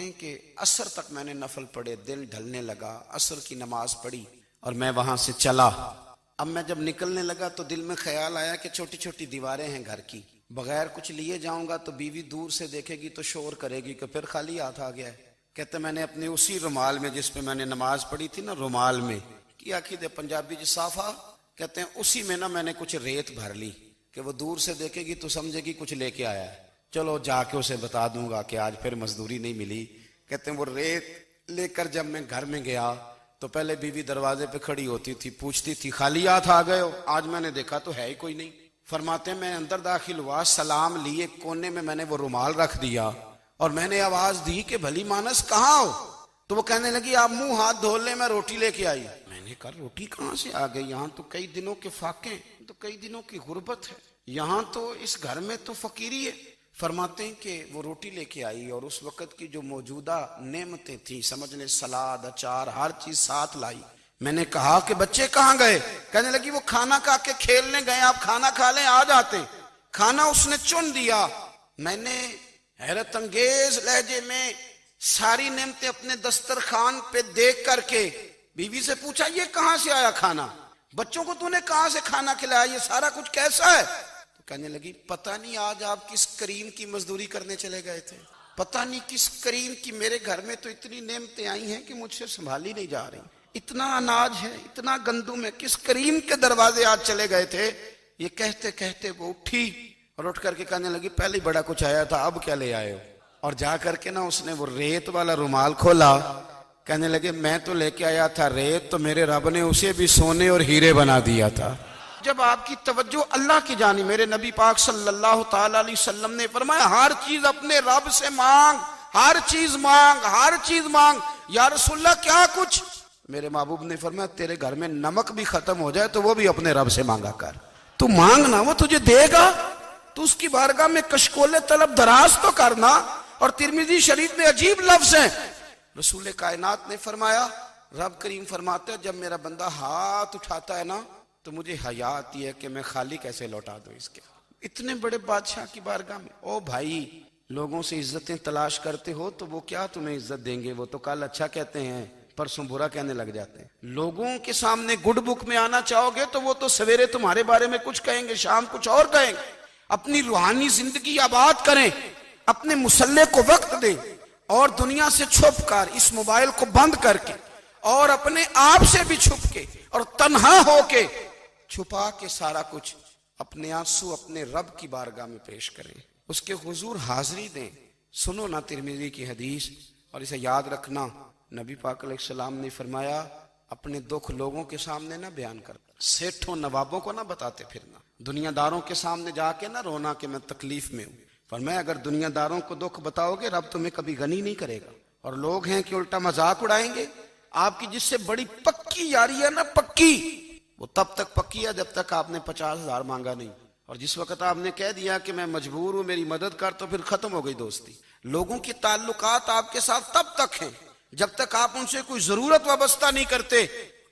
हैं कि असर तक मैंने नफल पढ़े, दिल ढलने लगा, असर की नमाज पढ़ी और मैं वहां से चला। अब मैं जब निकलने लगा तो दिल में ख्याल आया कि छोटी छोटी दीवारें हैं घर की, बगैर कुछ लिए जाऊंगा तो बीवी दूर से देखेगी तो शोर करेगी कि फिर खाली हाथ आ गया है। कहते मैंने अपने उसी रुमाल में जिस पे मैंने नमाज पढ़ी थी ना, रुमाल में किया कि पंजाबी जी साफा, कहते हैं उसी में ना मैंने कुछ रेत भर ली कि वो दूर से देखेगी तो समझेगी कुछ लेके आया है, चलो जाके उसे बता दूंगा कि आज फिर मजदूरी नहीं मिली। कहते हैं वो रेत लेकर जब मैं घर में गया तो पहले बीवी दरवाजे पे खड़ी होती थी, पूछती थी खाली हाथ आ गए हो? आज मैंने देखा तो है ही कोई नहीं। फरमाते मैं अंदर दाखिल हुआ, सलाम लिए, कोने में मैंने वो रुमाल रख दिया और मैंने आवाज दी कि भली मानस कहाँ हो? तो वो कहने लगी आप मुंह हाथ धो ले, मैं रोटी लेके आई। मैंने कहा रोटी कहाँ से आ गई? यहाँ तो कई दिनों के फाके, तो कई दिनों की गुर्बत है, यहाँ तो इस घर में तो फकीरी है। फरमाते हैं कि वो रोटी लेके आई और उस वक्त की जो मौजूदा नेमतें थी, समझ ले सलाद अचार हर चीज साथ लाई। मैंने कहा कि बच्चे कहाँ गए? कहने लगी वो खाना खा के खेलने गए, आप खाना खा लें आ जाते। खाना उसने चुन दिया। मैंने हैरत अंगेज लहजे में सारी नेमतें अपने दस्तरखान पे देख करके बीवी से पूछा ये कहाँ से आया खाना? बच्चों को तूने कहाँ से खाना खिलाया? ये सारा कुछ कैसा है? तो कहने लगी पता नहीं आज आप किस करीम की मजदूरी करने चले गए थे, पता नहीं किस करीम की, मेरे घर में तो इतनी नेमतें आई हैं कि मुझसे संभाली नहीं जा रही, इतना अनाज है, इतना गंदुम है, किस करीम के दरवाजे आज चले गए थे? ये कहते कहते वो उठी और उठ करके कहने लगी पहले बड़ा कुछ आया था, अब क्या ले आए हो? और जा करके ना उसने वो रेत वाला रुमाल खोला। कहने लगे मैं तो लेके आया था रेत, तो मेरे रब ने उसे भी सोने और हीरे बना दिया था। जब आपकी तवज्जो अल्लाह की जानी, मेरे नबी पाक सल्लल्लाहु ताला अलैहि वसल्लम ने फरमाया हर चीज अपने रब से मांग, हर चीज मांग, हर चीज मांग। या रसूलल्लाह क्या कुछ? मेरे महबूब ने फरमाया तेरे घर में नमक भी खत्म हो जाए तो वो भी अपने रब से मांगा कर। तू मांगना, वो तुझे देगा। तू उसकी बारगाह में कशकोले तलब दराज तो करना। और तिरमिजी शरीफ में अजीब लफ्ज है, रसूल कायनात ने फरमाया, रब करीम फरमाते हैं जब मेरा बंदा हाथ उठाता है ना तो मुझे हया आती है कि मैं खाली कैसे लौटा दूं इसके। इतने बड़े बादशाह की बारगाह में ओ भाई, लोगों से इज्जतें तलाश करते हो तो वो क्या तुम्हें इज्जत देंगे? वो तो कल अच्छा कहते हैं, परसों बुरा कहने लग जाते हैं। लोगों के सामने गुड बुक में आना चाहोगे तो वो तो सवेरे तुम्हारे बारे में कुछ कहेंगे, शाम कुछ और कहेंगे। अपनी रूहानी जिंदगी आबाद करें, अपने मुसल्ले को वक्त दें और दुनिया से छुप कर, इस मोबाइल को बंद करके और अपने आप से भी छुप के और तन्हा होके छुपा के सारा कुछ अपने आंसू अपने रब की बारगाह में पेश करें, उसके हुजूर हाजिरी दें। सुनो ना तिरमिजी की हदीस और इसे याद रखना, नबी पाक अलैहिस्सलाम ने फरमाया अपने दुख लोगों के सामने ना बयान कर, सेठों नवाबों को ना बताते फिरना, दुनियादारों के सामने जाके ना रोना कि मैं तकलीफ में हूं। फरमाया अगर दुनियादारों को दुख बताओगे रब तुम्हें कभी गनी नहीं करेगा। और लोग हैं कि उल्टा मजाक उड़ाएंगे। आपकी जिससे बड़ी पक्की यारी है ना, पक्की, वो तब तक पक्की है जब तक आपने 50,000 मांगा नहीं। और जिस वक्त आपने कह दिया कि मैं मजबूर हूं मेरी मदद कर, तो फिर खत्म हो गई दोस्ती। लोगों के ताल्लुकात आपके साथ तब तक हैं जब तक आप उनसे कोई जरूरत वाबस्ता नहीं करते।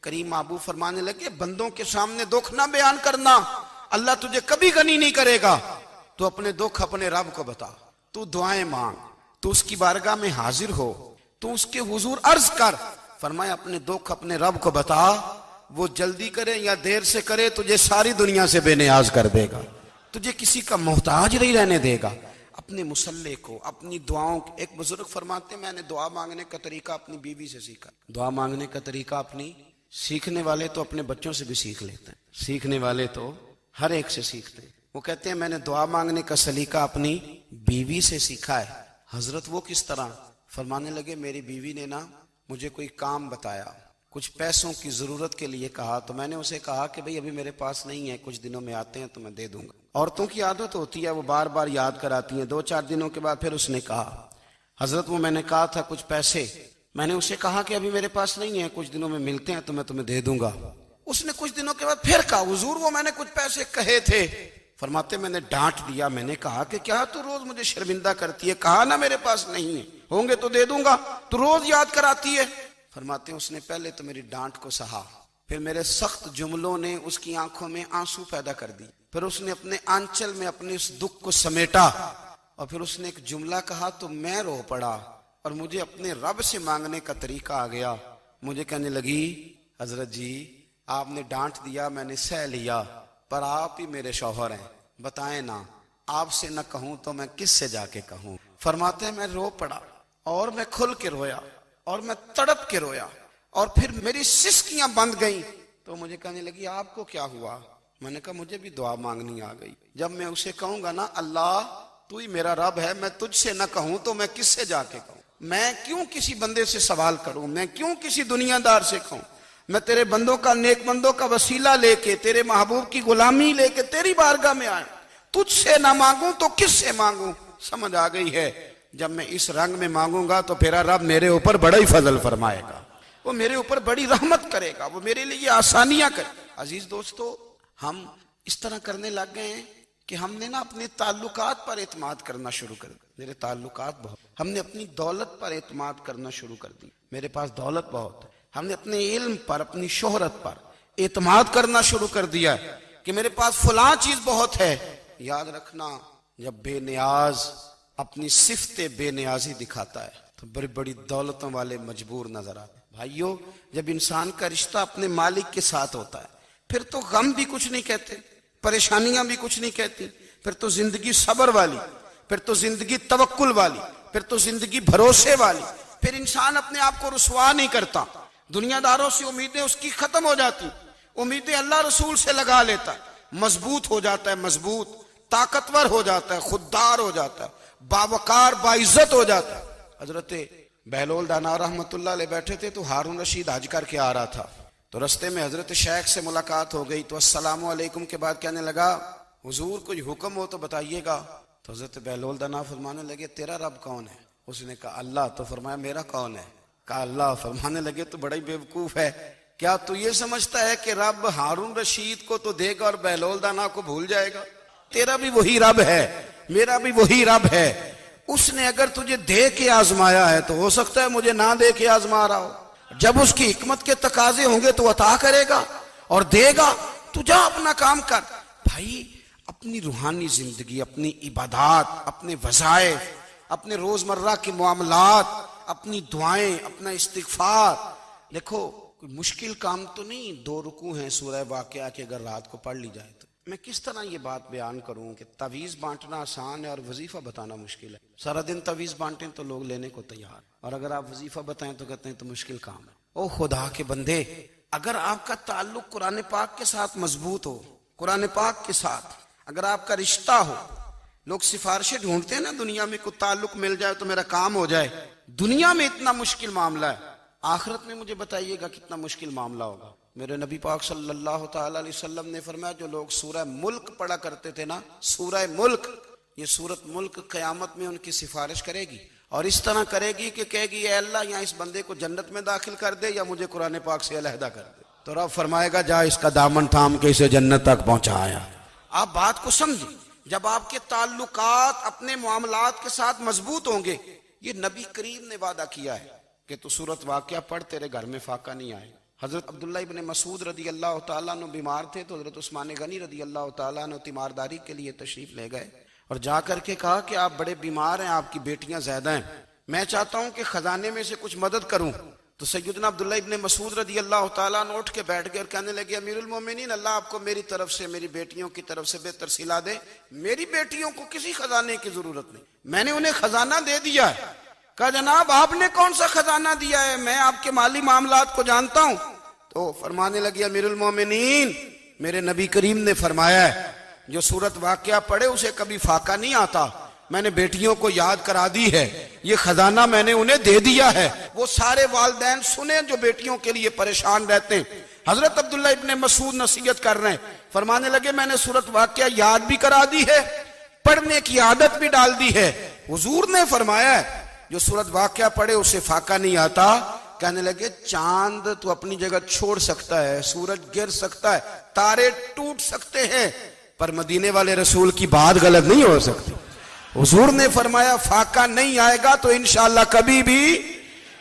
करीम महबूब फरमाने लगे बंदों के सामने दुख ना बयान करना, अल्लाह तुझे कभी गनी नहीं करेगा। तो अपने दुख अपने रब को बता, तू दुआएं मांग, तू उसकी बारगाह में हाजिर हो, तू उसके हुजूर अर्ज कर। फरमाया अपने दुख अपने रब को बता, वो जल्दी करे या देर से करे तुझे सारी दुनिया से बेनियाज कर देगा, तुझे किसी का मोहताज नहीं रहने देगा। अपने मुसल्ले को, अपनी दुआओं, एक बुजुर्ग फरमाते मैंने दुआ मांगने का तरीका अपनी बीवी से सीखा। दुआ मांगने का तरीका अपनी, सीखने वाले तो अपने बच्चों से भी सीख लेते हैं, सीखने वाले तो हर एक से सीखते हैं। वो कहते हैं मैंने दुआ मांगने का सलीका अपनी बीवी से सीखा है। हजरत वो किस तरह? फरमाने लगे मेरी बीवी ने ना मुझे कोई काम बताया, कुछ पैसों की जरूरत के लिए कहा, तो मैंने उसे कहा कि भाई अभी मेरे पास नहीं है, कुछ दिनों में आते हैं तो मैं दे दूंगा। औरतों की आदत होती है, वो बार बार याद कराती हैं। 2-4 दिनों के बाद फिर उसने कहा हजरत वो मैंने कहा था कुछ पैसे, मैंने उसे कहा कि अभी मेरे पास नहीं है, कुछ दिनों में मिलते हैं तो मैं तुम्हें दे दूंगा। उसने कुछ दिनों के बाद फिर कहा हुजूर वो मैंने कुछ पैसे कहे थे। फरमाते मैंने डांट दिया, मैंने कहा कि क्या तू रोज मुझे शर्मिंदा करती है, कहा ना मेरे पास नहीं है, होंगे तो दे दूंगा, तू रोज याद कराती है। फरमाते उसने पहले तो मेरी डांट को सहा, फिर मेरे सख्त जुमलों ने उसकी आंखों में आंसू पैदा कर दी, फिर उसने अपने आंचल में अपने उस दुख को समेटा और फिर उसने एक जुमला कहा तो मैं रो पड़ा और मुझे अपने रब से मांगने का तरीका आ गया। मुझे कहने लगी, हजरत जी आपने डांट दिया, मैंने सह लिया, पर आप ही मेरे शौहर हैं, बताएं ना, आपसे न कहूं तो मैं किससे जाके कहूं। फरमाते हैं मैं रो पड़ा और मैं खुल के रोया और मैं तड़प के रोया और फिर मेरी सिसकियां बंद गई। तो मुझे कहने लगी आपको क्या हुआ? मैंने कहा मुझे भी दुआ मांगनी आ गई। जब मैं उसे कहूंगा ना अल्लाह तू ही मेरा रब है, मैं तुझसे न कहूं तो मैं किससे जाके कहूं? मैं क्यों किसी बंदे से सवाल करूं? मैं क्यों किसी दुनियादार से कहूं? मैं तेरे बंदों का, नेक बंदों का वसीला लेके, तेरे महबूब की गुलामी लेके तेरी बारगाह में आया, तुझसे ना मांगूं तो किससे मांगूं? समझ आ गई है, जब मैं इस रंग में मांगूंगा तो मेरा रब मेरे ऊपर बड़ा ही फजल फरमाएगा, वो मेरे ऊपर बड़ी रहमत करेगा, वो मेरे लिए आसानियां करे। अजीज दोस्तों, हम इस तरह करने लग गए हैं कि हमने ना अपने ताल्लुकात पर एतमाद करना शुरू कर दिया। मेरे ताल्लुकात बहुत, हमने अपनी दौलत पर एतमाद करना शुरू कर दी, मेरे पास दौलत बहुत है। हमने अपने इल्म पर, अपनी शोहरत पर एतमाद करना शुरू कर दिया कि मेरे पास फलां चीज बहुत है। याद रखना, जब बेनियाज अपनी सिफ्ते बेनियाजी दिखाता है तो बड़ी बड़ी दौलतों वाले मजबूर नजर आते हैं। भाइयों, जब इंसान का रिश्ता अपने मालिक के साथ होता है फिर तो गम भी कुछ नहीं कहते, परेशानियां भी कुछ नहीं कहती, फिर तो जिंदगी सब्र वाली, फिर तो जिंदगी तवक्कुल वाली, फिर तो जिंदगी भरोसे वाली। फिर इंसान अपने आप को रुसवा नहीं करता, दुनियादारों से उम्मीदें उसकी खत्म हो जाती, उम्मीदें अल्लाह रसूल से लगा लेता है, मजबूत हो जाता है, मजबूत, ताकतवर हो जाता है, खुददार हो जाता है, बावकार बाइज्जत हो जाता है। हजरत बहलोल दाना रहमतुल्लाह अलैह बैठे थे तो हारून रशीद हज करके आ रहा था, तो रस्ते में हजरत शेख से मुलाकात हो गई। तो अस्सलामु अलैकुम के बाद कहने लगा, हुजूर कोई हुक्म हो तो बताइएगा। तो हजरत बहलोल दाना फरमाने लगे, तेरा रब कौन है? उसने कहा अल्लाह। तो फरमाया मेरा कौन है? कहा अल्लाह। फरमाने लगे तो बड़ा ही बेवकूफ है, क्या तू ये समझता है कि रब हारून रशीद को तो देगा और बहलोल दाना को भूल जाएगा? तेरा भी वही रब है, मेरा भी वही रब है। उसने अगर तुझे दे के आजमाया है तो हो सकता है मुझे ना दे के आजमा रहा हो। जब उसकी हिकमत के तकाजे होंगे तो अता करेगा और देगा। तू जा अपना काम कर। भाई, अपनी रूहानी जिंदगी, अपनी इबादत, अपने वज़ाइफ, अपने रोजमर्रा के मामलात, अपनी दुआएं, अपना इस्तिगफार, देखो कोई मुश्किल काम तो नहीं। 2 रुकू हैं सूरह वाक़िया के, अगर रात को पढ़ ली जाए तो। मैं किस तरह ये बात बयान करूं कि तवीज़ बांटना आसान है और वजीफा बताना मुश्किल है। सारा दिन तवीज़ बांटें तो लोग लेने को तैयार, और अगर आप वजीफा बताएं तो कहते हैं तो मुश्किल काम है। ओ खुदा के बंदे, अगर आपका ताल्लुक कुरान पाक के साथ मजबूत हो, कुरान पाक के साथ अगर आपका रिश्ता हो, लोग सिफारिशें ढूंढते हैं ना दुनिया में, कोई ताल्लुक मिल जाए तो मेरा काम हो जाए। दुनिया में इतना मुश्किल मामला है, आखिरत में मुझे बताइएगा कितना मुश्किल मामला होगा। मेरे नबी पाक सल्लल्लाहु ताला अलैहि वसल्लम ने फरमाया, जो लोग सूरह मुल्क पढ़ा करते थे ना, सूरह मुल्क, ये सूरत मुल्क क़यामत में उनकी सिफारिश करेगी और इस तरह करेगी कि कहेगी ए अल्लाह, यहाँ इस बंदे को जन्नत में दाखिल कर दे या मुझे कुरान पाक से अलहदा कर दे। तो रब फरमाएगा जा इसका दामन थाम के इसे जन्नत तक पहुंचाया। आप बात को समझिए, जब आपके ताल्लुकात अपने मामलात के साथ मजबूत होंगे, ये नबी करीम ने वादा किया है कि तू सूरत वाक़िया पढ़, तेरे घर में फाका नहीं आएगा। हजरत अब्दुल्ला इब्ने मसूद रदी अल्लाह तआला अन्हु बीमार थे तो हजरत उस्मान गनी रदी अल्लाह तआला अन्हु तीमारदारी के लिए तशरीफ ले गए और जा करके कहा कि आप बड़े बीमार हैं, आपकी बेटियां ज्यादा हैं, मैं चाहता हूं कि खजाने में से कुछ मदद करूं। तो सैयदना अब्दुल्ला इब्ने मसूद रदी अल्लाह तआला अन्हु उठ के बैठ गए और कहने लगे, अमीरुल मोमिनीन, अल्लाह आपको मेरी तरफ से, मेरी बेटियों की तरफ से बेहतर सिला दे। मेरी बेटियों को किसी खजाने की जरूरत नहीं, मैंने उन्हें खजाना दे दिया है। कहा जनाब आपने कौन सा खजाना दिया है, मैं आपके माली मामलात को जानता हूं। तो फरमाने लगे, अमीरुल मोमिनीन, मेरे नबी करीम ने फरमाया है जो सूरत वाक़िया पढ़े उसे कभी फाका नहीं आता। मैंने बेटियों को याद करा दी है, ये खजाना मैंने उन्हें दे दिया है। वो सारे वालिदैन सुने जो बेटियों के लिए परेशान रहते हैं। हजरत अब्दुल्ला इब्ने मसूद नसीहत कर रहे हैं, फरमाने लगे मैंने सूरत वाक़िया याद भी करा दी है, पढ़ने की आदत भी डाल दी है। हुजूर ने फरमाया है जो सूरत वाक़िया पढ़े उसे फाका नहीं आता। कहने लगे चांद तो अपनी जगह छोड़ सकता है, सूरज गिर सकता है, तारे टूट सकते हैं, पर मदीने वाले रसूल की बात गलत नहीं हो सकती। हुजूर ने फरमाया फाका नहीं आएगा तो इंशाअल्लाह कभी भी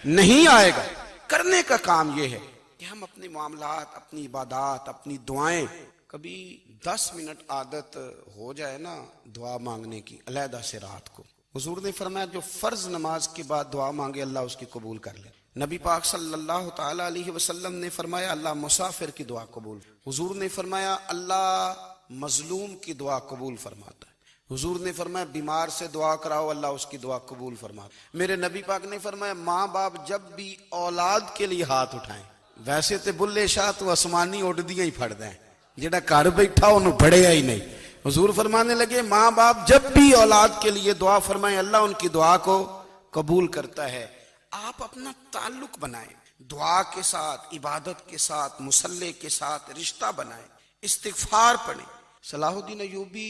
नहीं आएगा। करने का काम यह है कि हम अपने मामलात, अपनी इबादत, अपनी दुआएं, कभी 10 मिनट आदत हो जाए ना दुआ मांगने की अलहदा से रात को, हुजूर ने फरमाया जो फर्ज नमाज के बाद दुआ मांगे अल्लाह उसकी कबूल कर ले। नबी पाक सल्लल्लाहु ताला अलैहि वसल्लम ने फरमाया अल्लाह मुसाफिर की दुआ कबूल। हुजूर ने फरमाया अल्लाह मजलूम की दुआ कबूल फरमाता है। हुजूर ने फरमाया बीमार से दुआ कराओ अल्लाह उसकी दुआ कबूल फरमाता। मेरे नबी पाक ने फरमाया माँ बाप जब भी औलाद के लिए हाथ उठाएं, वैसे तो बुल्ले शाह तो आसमानी उड़दियां ही फड़ दें, जेड़ा घर बैठा उन्होंने फड़िया ही नहीं। हुजूर फरमाने लगे माँ बाप जब भी औलाद के लिए दुआ फरमाएं अल्लाह उनकी दुआ को कबूल करता है। आप अपना ताल्लुक बनाएं दुआ के साथ, इबादत के साथ, मुसल्ले के साथ रिश्ता बनाएं, इस्तिगफार पढ़ें। सलाहुद्दीन अय्यूबी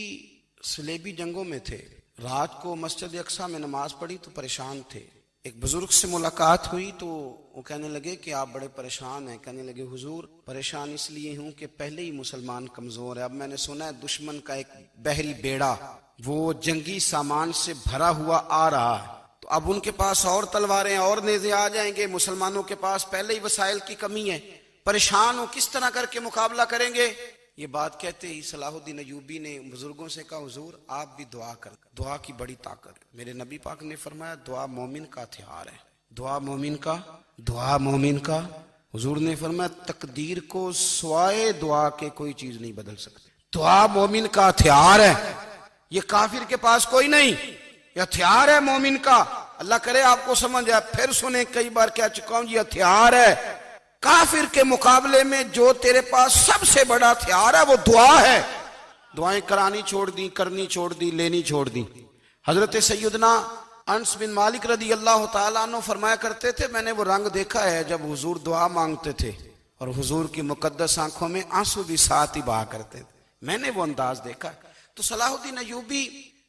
सलेबी जंगों में थे, रात को मस्जिद अक्सा में नमाज पढ़ी तो परेशान थे। एक बुजुर्ग से मुलाकात हुई तो वो कहने लगे कि आप बड़े परेशान हैं। कहने लगे हुजूर परेशान इसलिए हूं कि पहले ही मुसलमान कमजोर है, अब मैंने सुना है दुश्मन का एक बहरी बेड़ा वो जंगी सामान से भरा हुआ आ रहा है, तो अब उनके पास और तलवारें और नेज़े आ जाएंगे, मुसलमानों के पास पहले ही वसाइल की कमी है, परेशान हो किस तरह करके मुकाबला करेंगे। ये बात कहते ही सलाहुद्दीन अय्यूबी ने बुजुर्गों से कहा हुजूर आप भी दुआ कर, दुआ की बड़ी ताकत। मेरे नबी पाक ने फरमाया दुआ मोमिन का हथियार है, दुआ मोमिन का। हुजूर ने फरमाया तकदीर को स्वाए दुआ के कोई चीज नहीं बदल सकती। दुआ मोमिन का हथियार है, ये काफिर के पास कोई नहीं, ये हथियार है मोमिन का। अल्लाह करे आपको समझ आए। फिर सुने, कई बार कह चुका हूं, ये हथियार है। काफिर के मुकाबले में जो तेरे पास सबसे बड़ा हथियार है वो दुआ है। दुआएं करानी छोड़ दी, करनी छोड़ दी, लेनी छोड़ दी। हजरत सैयदना अनस बिन मालिक रदी अल्लाह ताला अन्हु फरमाया करते थे मैंने वो रंग देखा है जब हुजूर दुआ मांगते थे और हुजूर की मुकद्दस आंखों में आंसू भी साथ ही बहा करते थे, मैंने वो अंदाज देखा। तो सलाहुद्दीन अय्यूबी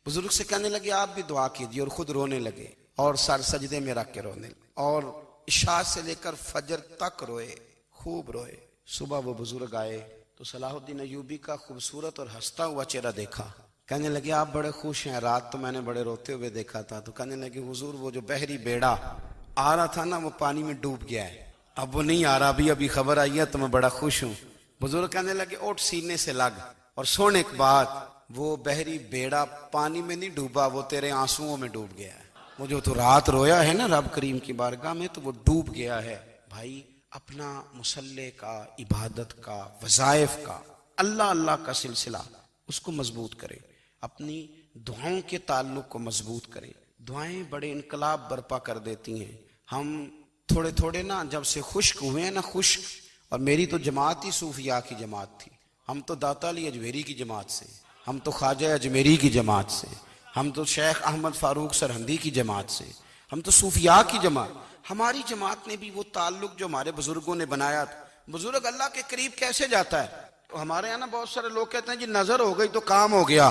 बुजुर्ग से कहने लगे आप भी दुआ कीजिए, और खुद रोने लगे और सर सजदे में रख के रोने, और इशा से लेकर फजर तक रोए, खूब रोए। सुबह वो बुजुर्ग आए तो सलाहुद्दीन अय्यूबी का खूबसूरत और हंसता हुआ चेहरा देखा। कहने लगे आप बड़े खुश हैं, रात तो मैंने बड़े रोते हुए देखा था। तो कहने लगे हुजूर वो जो बहरी बेड़ा आ रहा था ना वो पानी में डूब गया है, अब वो नहीं आ रहा, अभी खबर आई है तो मैं बड़ा खुश हूँ। बुजुर्ग कहने लगे उठ सीने से लग, और सोने के बाद वो बहरी बेड़ा पानी में नहीं डूबा, वो तेरे आंसुओं में डूब गया है। वो जो तो रात रोया है ना रब करीम की बारगाह में, तो वो डूब गया है। भाई अपना मुसल्ले का, इबादत का, वज़ाइफ का, अल्लाह अल्लाह का सिलसिला उसको मजबूत करें, अपनी दुआओं के ताल्लुक को मजबूत करें। दुआएं बड़े इनकलाब बर्पा कर देती हैं। हम थोड़े थोड़े ना जब से खुश्क हुए हैं ना, खुश्क, और मेरी तो जमात ही सूफिया की जमात थी, हम तो दाता अली अजमेरी की जमात से, हम तो ख्वाजा अजमेरी की जमात से, हम तो शेख अहमद फारूक सरहंदी की जमात से, हम तो सूफिया की जमात। हमारी जमात ने भी वो ताल्लुक जो हमारे बुजुर्गों ने बनाया था। बुजुर्ग अल्लाह के करीब कैसे जाता है? तो हमारे यहाँ ना बहुत सारे लोग कहते हैं जी नजर हो गई तो काम हो गया।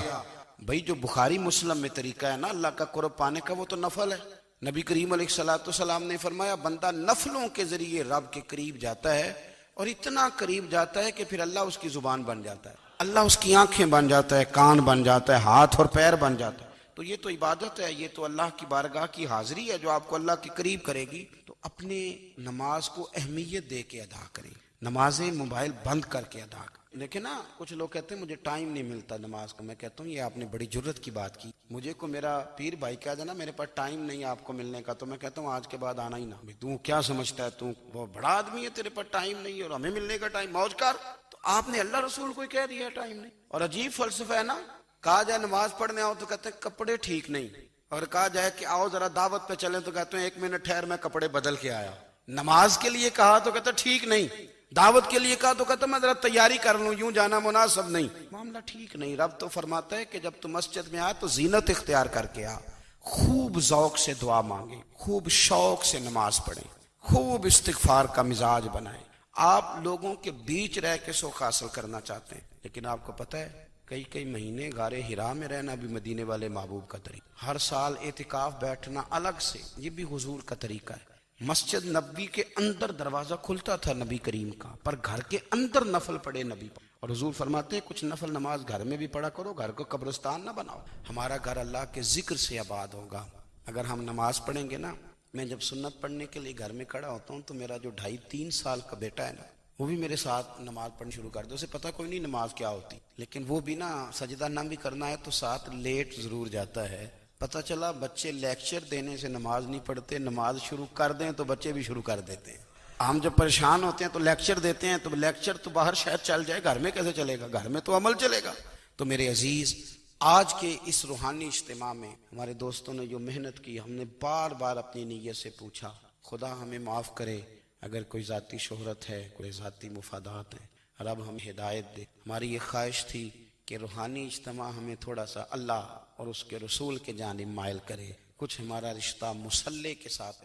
भाई जो बुखारी मुस्लिम में तरीका है ना अल्लाह का कुर्ब पाने का, वो तो नफल है। नबी करीम अलैहिस्सलाम ने फरमाया बंदा नफलों के जरिए रब के करीब जाता है, और इतना करीब जाता है कि फिर अल्लाह उसकी जुबान बन जाता है, अल्लाह उसकी आंखें बन जाता है, कान बन जाता है, हाथ और पैर बन जाता है। तो ये तो इबादत है, ये तो अल्लाह की बारगाह की हाजिरी है जो आपको अल्लाह के करीब करेगी। तो अपने नमाज को अहमियत दे के अदा करें, नमाजें मोबाइल बंद करके अदा करें। लेकिन ना कुछ लोग कहते हैं मुझे टाइम नहीं मिलता नमाज का। मैं कहता हूँ ये आपने बड़ी जुर्रत की बात की। मुझे को मेरा पीर भाई कह देना मेरे पास टाइम नहीं आपको मिलने का, तो मैं कहता हूँ आज के बाद आना ही ना। तू क्या समझता है, तू बहुत बड़ा आदमी है, तेरे पास टाइम नहीं है और हमें मिलने का टाइम, मौज कर। तो आपने अल्लाह रसूल को कह दिया टाइम नहीं। और अजीब फलसफा है ना, कहा जाए नमाज पढ़ने आओ तो कहते हैं कपड़े ठीक नहीं, और कहा जाए कि आओ जरा दावत पे चले तो कहते हैं 1 मिनट ठहर मैं कपड़े बदल के आया। नमाज के लिए कहा तो कहते ठीक नहीं, दावत के लिए कहा तो कहता मैं जरा तैयारी कर लूं, यूं जाना मुनासिब नहीं। मामला ठीक नहीं। रब तो फरमाता है कि जब तुम मस्जिद में आए तो जीनत इख्तियार करके आ, खूब ज़ौक से दुआ मांगे, खूब शौक से नमाज पढ़े, खूब इस्तिगफार का मिजाज बनाए। आप लोगों के बीच रह के सुख हासिल करना चाहते हैं, लेकिन आपको पता है कई कई महीने गारे हिरा में रहना भी मदीने वाले महबूब का तरीका। हर साल एतिकाफ बैठना अलग से, ये भी हुजूर का तरीका है। मस्जिद नबी के अंदर दरवाजा खुलता था नबी करीम का, पर घर के अंदर नफल पढ़े नबी पर। और हुजूर फरमाते हैं कुछ नफल नमाज घर में भी पढ़ा करो, घर को कब्रिस्तान ना बनाओ। हमारा घर अल्लाह के जिक्र से आबाद होगा अगर हम नमाज पढ़ेंगे ना। मैं जब सुन्नत पढ़ने के लिए घर में खड़ा होता हूँ तो मेरा जो 2.5-3 साल का बेटा है ना, वो भी मेरे साथ नमाज पढ़नी शुरू कर दो। उसे पता कोई नहीं नमाज क्या होती, लेकिन वो भी ना सजदा ना भी करना है तो साथ लेट जरूर जाता है, पता चला बच्चे लेक्चर देने से नमाज नहीं पढ़ते, नमाज शुरू कर दें तो बच्चे भी शुरू कर देते हैं। हम जब परेशान होते हैं तो लेक्चर देते हैं, तो लेक्चर तो बाहर शायद चल जाए, घर में कैसे चलेगा? घर में तो अमल चलेगा। तो मेरे अजीज, आज के इस रूहानी इज्तिमा में हमारे दोस्तों ने जो मेहनत की, हमने बार बार अपनी नीयत से पूछा, खुदा हमें माफ़ करे अगर कोई ज़ाती शोहरत है, कोई ज़ाती मुफादात है, रब हमें हिदायत दे। हमारी ये ख्वाहिश थी कि रूहानी इज्तिमा हमें थोड़ा सा अल्लाह और उसके रसूल के जानिब माइल करे, कुछ हमारा रिश्ता मुसल्ले के साथ